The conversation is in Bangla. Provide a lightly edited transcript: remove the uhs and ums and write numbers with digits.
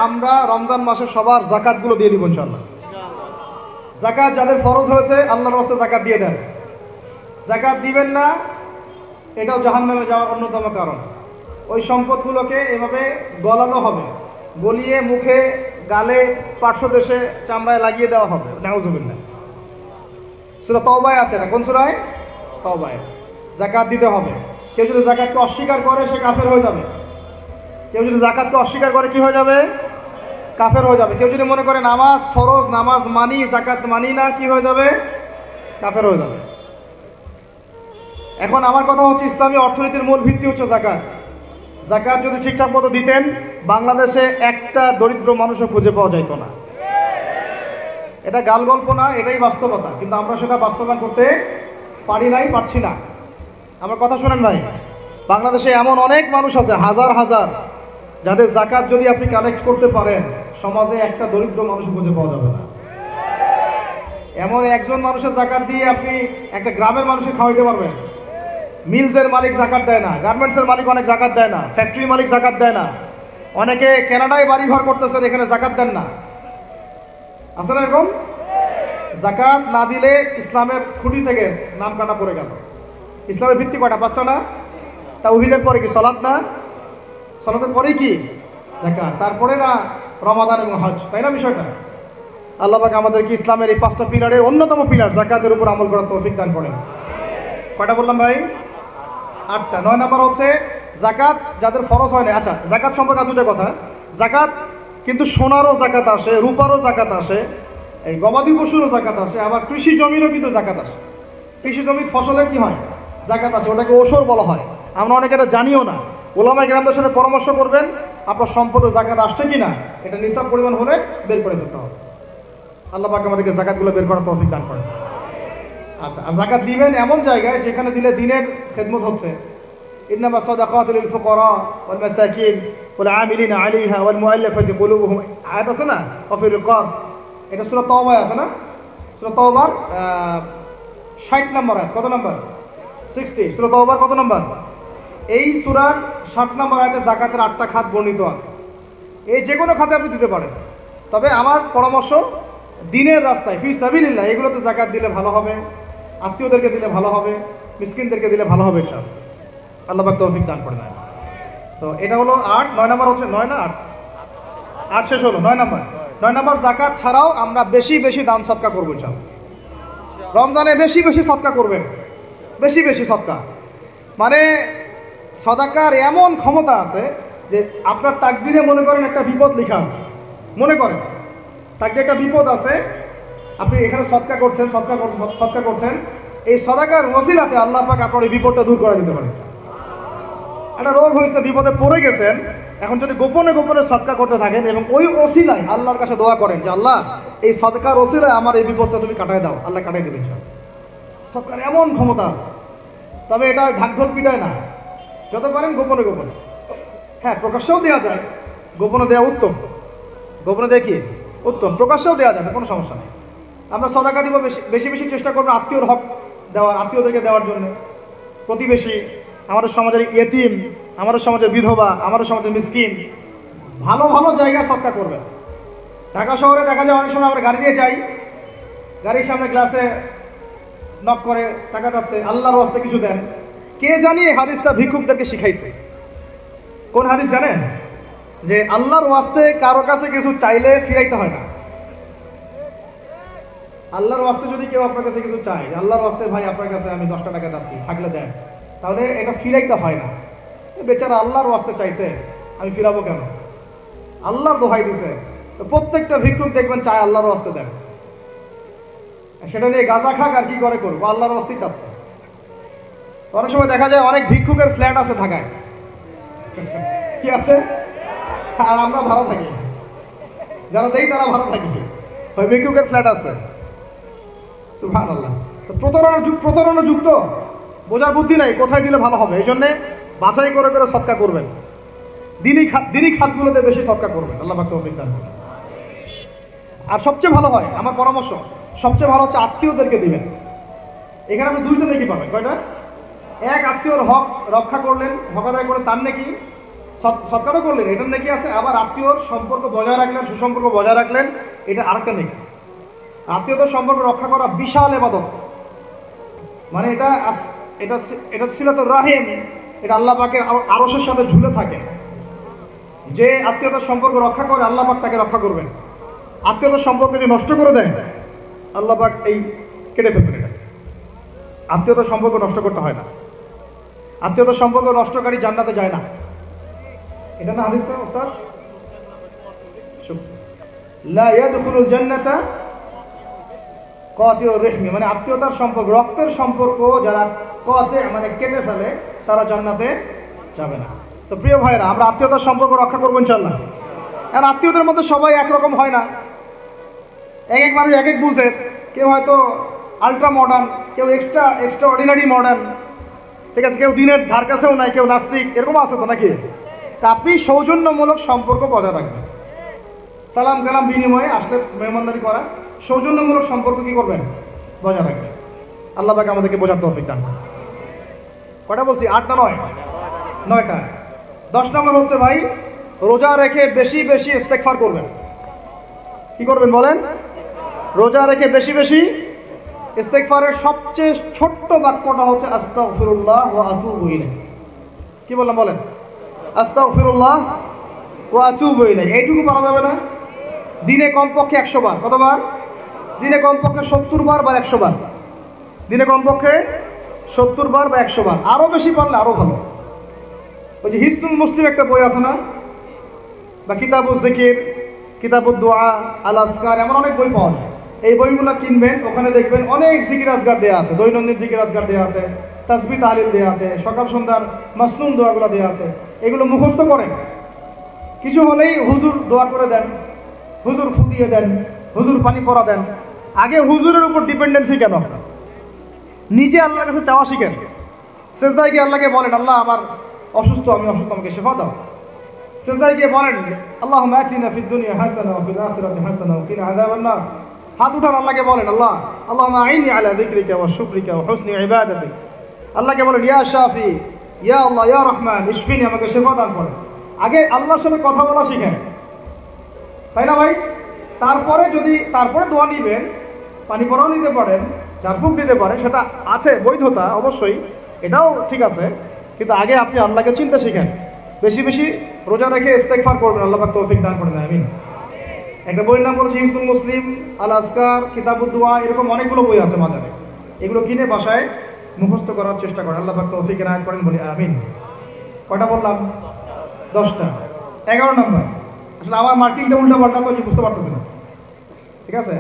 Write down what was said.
আমরা রমজান মাসে সবার জাকাতগুলো দিয়ে দিব ইনশাআল্লাহ। জাকাত যাদের ফরজ হয়েছে আল্লাহর রাস্তায় জাকাত দিয়ে দেন। জাকাত দিবেন না, এটাও জাহান্নামে যাওয়ার অন্যতম কারণ। ওই সম্পদগুলোকে এভাবে গলানো হবে, গলিয়ে মুখে, গালে, পার্শ্বদেশে, চামড়ায় লাগিয়ে দেওয়া হবে। নাউজুবিল্লাহ। সূরা তওবায় আছে না? কোন সূরায়? তওবায়। জাকাত দিতে হবে। কেউ যদি জাকাতকে অস্বীকার করে সে কাফের হয়ে যাবে। কেউ যদি জাকাতকে অস্বীকার করে কি হয়ে যাবে? কাফের হয়ে যাবে। কেউ যদি মনে করে নামাজ ফরজ, নামাজ মানি, জাকাত মানি না, কি হয়ে যাবে? কাফের হয়ে যাবে। এখন আমার কথা হচ্ছে, ইসলামী অর্থনীতির মূল ভিত্তি হচ্ছে জাকাত। জাকাত যদি ঠিকঠাক মতো দিতেন, বাংলাদেশে একটা দরিদ্র মানুষও খুঁজে পাওয়া যাইত না। এটা গাল গল্প না, এটাই বাস্তবতা। কিন্তু আমরা সেটা বাস্তবায়ন করতে পারি নাই, পারছি না। আমার কথা শোনেন ভাই, বাংলাদেশে এমন অনেক মানুষ আছে, হাজার হাজার, যাদের জাকাত যদি আপনি কালেক্ট করতে পারেন, সমাজে একটা দরিদ্র মানুষ খুঁজে পাওয়া যাবে না। এমন একজন মানুষের জাকাত দিয়ে আপনি একটা গ্রামের মানুষকে খাওয়াইতে পারবেন। মিলসের মালিক জাকাত দেয় না, গার্মেন্টসের মালিক অনেক জাকাত দেয় না, ফ্যাক্টরি মালিক জাকাত দেয় না, অনেকে কানাডায় বাড়ি ঘর করতেছেন, এখানে জাকাত দেন না। আছে না এরকম? জাকাত না দিলে ইসলামের খুঁটি থেকে নাম কাটা পড়ে গেল। ইসলামের ভিত্তি কয়টা? পাঁচটা না? তাওহীদের পরে কি সালাত না? সালাতের পরেই কি যাকাত, তারপরে না রমাদান এবং হজ, তাই না বিষয়টা? আল্লাহ পাক আমাদেরকে ইসলামের এই পাঁচটা পিলারের অন্যতম পিলার যাকাতের উপর আমল করার তৌফিক দান করেন। কয়টা বললাম ভাই? 8টা। 9 নাম্বার হচ্ছে যাকাত যাদের ফরজ হয় না। আচ্ছা, যাকাত সম্পর্কে দুটো কথা। যাকাত কিন্তু সোনারও যাকাত আসে, রূপারও যাকাত আসে, এই গবাদি পশুরও যাকাত আসে, আবার কৃষি জমিরও কিন্তু যাকাত আসে। কৃষি জমির ফসলের কি হয়? যাকাত আসে, ওটাকে ওসর বলা হয়। আমরা অনেকে এটা জানিও না। ওলামায়ে কেরামদের সাথে পরামর্শ করবেন, আপনার সম্পদে যাকাত আসছে কি না, এটা নিসাব পরিমাণ হলে বের করে ফেলতে হবে। আল্লাহ পাক আমাদেরকে যাকাতগুলো বের করার তৌফিক দান করেন। আচ্ছা, আর যাকাত দিবেন এমন জায়গায় যেখানে দিলে দিনের খেদমত হচ্ছে। ইন্নামা সাদাকাতু লিল ফুকারা ওয়াল মাসাকিন ওয়াল আমিলিনা আলাইহা ওয়াল মুআল্লাফাতি কুলুবুহুম, আয়াত আছে না? ওয়া ফির রিকাব, এটা সূরা তাওবায় আছে না? সূরা তাওবার 60 নম্বর আয়াত। কত নম্বর? 60। সূরা তাওবার কত নম্বর? এই সূরার 60 নম্বর আয়াতে যাকাতের 8টা খাত বর্ণিত আছে। এই যে কোনো খাতে আপনি দিতে পারেন, তবে আমার পরামর্শ দিনের রাস্তায় ফি সাবিলিল্লাহ এগুলোতে যাকাত দিলে ভালো হবে, আত্মীয়দেরকে দিলে ভালো হবে, মিসকিনদেরকে দিলে ভালো হবে। এটা আল্লাহ পাক তৌফিক দান করেন। তো এটা হলো 8। 9 নাম্বার হচ্ছে 9 না 8? 8 শেষ হলো। 9 নাম্বার। 9 নাম্বার যাকাত ছাড়াও আমরা বেশি বেশি দান সদকা করবো ইনশাআল্লাহ। রমজানে বেশি বেশি সদকা করবেন, বেশি বেশি সদকা। মানে সদাকার এমন ক্ষমতা আছে যে আপনার তাকদিরে মনে করেন একটা বিপদ লেখা আছে, মনে করেন তাকদিরে একটা বিপদ আছে, আপনি এখানে সদকা করছেন, সদকা করছেন, এই সদাকার ওসিলাতে আল্লাহ পাক আপনার এই বিপদটা দূর করে দিতে পারেন। একটা রোগ হয়েছে, বিপদে পড়ে গেছেন, এখন যদি গোপনে গোপনে সদকা করতে থাকেন এবং ওই ওসিলায় আল্লাহর কাছে দোয়া করেন যে আল্লাহ এই সদকার ওসিলায় আমার এই বিপদটা তুমি কাটায় দাও, আল্লাহ কাটাই দেবেন। সদকার এমন ক্ষমতা আছে। তবে এটা ঢাকঢোল পিটায় না, যত পারেন গোপনে গোপনে। হ্যাঁ, প্রকাশ্যেও দেওয়া যায়, গোপনে দেওয়া উত্তম। গোপনে দেওয়া কি উত্তম, প্রকাশ্যেও দেওয়া যাবে, কোনো সমস্যা নেই। আমরা সদাকা দিব, বেশি বেশি চেষ্টা করবো আত্মীয়র হক দেওয়ার, আত্মীয়দেরকে দেওয়ার জন্য। প্রতিবেশী, আমাদের সমাজের ইয়েতিম, আমাদের সমাজের বিধবা, আমাদের সমাজের মিসকিন, ভালো ভালো জায়গায় সদকা করবেন। ঢাকা শহরে দেখা যায় অনেক সময় আমরা গাড়ি দিয়ে যাই, গাড়ির সামনে গ্লাসে নক করে টাকা যাচ্ছে, আল্লাহর ওয়াস্তে কিছু দেন। কে জানি এই হাদিসটা ভিক্ষুকদেরকে শিখাইছে। কোন হাদিস জানেন? যে আল্লাহর ওয়াস্তে কারো কাছে কিছু চাইলে ফিরাইতে হয় না। আল্লাহর ওয়াস্তে যদি কেউ আপনার কাছে কিছু চায়, আল্লাহর ওয়াস্তে ভাই আপনার কাছে আমি 10টা টাকা চাচ্ছি, থাকলে দেন, তাহলে এটা ফিরাইতে হয় না। বেচারা আল্লাহর ওয়াস্তে চাইছে, আমি ফিরাবো কেন? আল্লাহর দোহাই দিছে। তো প্রত্যেকটা ভিক্ষুক দেখবেন চায় আল্লাহর ওয়াস্তে দেন। সেটা নিয়ে গাঁজা খাক আর কি করে করবো, আল্লাহর ওয়াস্তেই চাচ্ছে। অনেক সময় দেখা যায় অনেক ভিক্ষুকের ফ্ল্যাট আছে ঢাকায়, কি আছে, আর আমরা ভালো থাকি, যারা দেই তারা ভালো থাকি, ওই ভিক্ষুকের ফ্ল্যাট আছে। সুবহানাল্লাহ। তো প্রতারণা যুক্ত, বোঝার বুদ্ধি নাই কোথায় দিলে ভালো হবে। এই জন্যে বাছাই করে করে সদকা করবেন, দিনই খাতগুলোতে বেশি সদকা করবেন। আল্লাহ পাক তৌফিক দান করুন। আর সবচেয়ে ভালো হয়, আমার পরামর্শ, সবচেয়ে ভালো হচ্ছে আত্মীয়দেরকে দিবেন। এখানে আপনি 2জন নাকি পাবেন। কয়টা? এক, আত্মীয়র হক রক্ষা করলেন, হক আদায় করে তার নাকি সৎকার তো করলেন, এটার নেকি আছে। আবার আত্মীয়র সম্পর্ক বজায় রাখলেন, সুসম্পর্ক বজায় রাখলেন, এটা আরেকটা নেকি। আত্মীয়তার সম্পর্ক রক্ষা করা বিশাল ইবাদত। মানে এটা এটা এটা সিলাতুর রাহিম, এটা আল্লাহ পাকের আরশের সাথে ঝুলে থাকে। যে আত্মীয়তার সম্পর্ক রক্ষা করে আল্লাহ পাক তাকে রক্ষা করবেন। আত্মীয়তার সম্পর্ক যে নষ্ট করে দেয় আল্লাহ পাক এই কেটে ফেলবেন। এটা আত্মীয়তার সম্পর্ক নষ্ট করতে হয় না। আত্মীয়তার সম্পর্ক নষ্টকারী জান্নাতে যায় না। এটা না হাদিস ওস্তাদ, লা ইয়াদখুলুল জান্নাতা কাতিউর রহমি, মানে আত্মীয়তার সম্পর্ক, রক্তের সম্পর্ক যারা কাতি মানে কেটে ফেলে তারা জান্নাতে যাবে না। তো প্রিয় ভাইরা, আমরা আত্মীয়তার সম্পর্ক রক্ষা করবো ইনশাআল্লাহ। আর আত্মীয়দের মধ্যে সবাই একরকম হয় না, এক এক মানুষ এক এক বুঝে। কেউ হয়তো আলট্রা মডার্ন, কেউ এক্সট্রা অর্ডিনারি মডার্ন, ঠিক আছে, কেউ দিনের ধার কাছেও নাই, কেউ নাস্তিক, এরকম আছে তো নাকি। তা আপনি সৌজন্যমূলক সম্পর্ক বজায় রাখবেন। সালাম কালাম বিনিময়ে আসলে মেহমানদারি করা, সৌজন্যমূলক সম্পর্ক কি করবেন, বজায় রাখবেন। আল্লাহ পাক আমাদেরকে বোঝার তৌফিক দান। কটা বলছি, 8 না 9? 9টা। 10 নম্বর হচ্ছে ভাই, রোজা রেখে বেশি বেশি ইস্তেগফার করবেন। কি করবেন বলেন? রোজা রেখে বেশি বেশি ইস্তেগফারের সবচেয়ে ছোট্ট বাক্যটা হচ্ছে আস্তাগফিরুল্লাহ ওয়া আতুবু ইলাইহি। কি বললাম বলেন? আস্তাগফিরুল্লাহ ওয়া আতুবু ইলাইহি। এইটুকু পারা যাবে না? দিনে কমপক্ষে 100 বার। কতবার? দিনে কমপক্ষে 70 বার বা 100 বার। দিনে কমপক্ষে 70 বার বা 100 বার। আরও বেশি পারলে আরও ভালো। ওই যে হিজতুল মুসলিম একটা বই আছে না, বা কিতাবুজ জিকির, কিতাবুদ দোয়া, আল আসকার, এমন অনেক বই পাওয়া যায়। এই বইগুলো কিনবেন, ওখানে দেখবেন অনেক জিকির আজগার দেওয়া আছে, দৈনন্দিন জিকির আজগার দেওয়া আছে, তাসবিহ তাহলিল দেওয়া আছে, সকাল সন্ধ্যার মাসনুন দোয়াগুলো দেওয়া আছে। এগুলো মুখস্থ করেন। কিছু হলেই হুজুর দোয়া করে দেন, হুজুর ফু দিয়ে দেন, হুজুর পানি পরা দেন। আগে হুজুরের উপর ডিপেন্ডেন্সি কেন? নিজে আল্লাহর কাছে চাওয়া শিখেন। সেজদায় গিয়ে আল্লাহকে বলেন, আল্লাহ আমার অসুস্থ, আমি অসুস্থ, আমাকে শেফা দাও। সেজদায় গিয়ে বলেন, আল্লাহুম্মা আতিনা ফিদ দুনিয়া হাসানাহ ওয়া ফিল আখিরাতি হাসানাহ ওয়া কিনা আযাবান নার। হাত উঠান, আল্লাহকে বলেন, আল্লাহ আল্লাহুম্মা আইনি আলা যিকরিকা ওয়া শুকরিকা ওয়া হুসনি ইবাদাতিক। আল্লাহকে বলেন, ইয়া শাফি, ইয়া আল্লাহ, ইয়া রহমান, ইশফিনি, আমাকে শেফা দান করেন। আগে আল্লাহর সাথে কথা বলা শিখেন, তাই না ভাই? তারপরে দোয়া নিবেন, পানি পরাও নিতে পারেন, ঝাড়ফুঁক দিতে পারেন, সেটা আছে বৈধতা অবশ্যই, এটাও ঠিক আছে। কিন্তু আগে আপনি আল্লাহকে চিনতে শিখেন। বেশি বেশি রোজা রেখে ইস্তেগফার করবেন, আল্লাহ পাক তৌফিক দান করেন, আমিন। একটা বইয়ের নাম বলেছে হিজতুল মুসলিম, আল আসকার, কিতাবুদ দোয়া, এরকম অনেকগুলো বই আছে বাজারে। এগুলো কিনে বাসায় মুখস্থ করার চেষ্টা করেন, আল্লাহ পাক তৌফিক এনায়েত করেন, বলি আমিন। কয়টা বললাম? 10টা। 11 নম্বর, আসলে আমার মার্কিংটা উল্টা পাল্টা তো বুঝতে পারতেছি না, ঠিক আছে।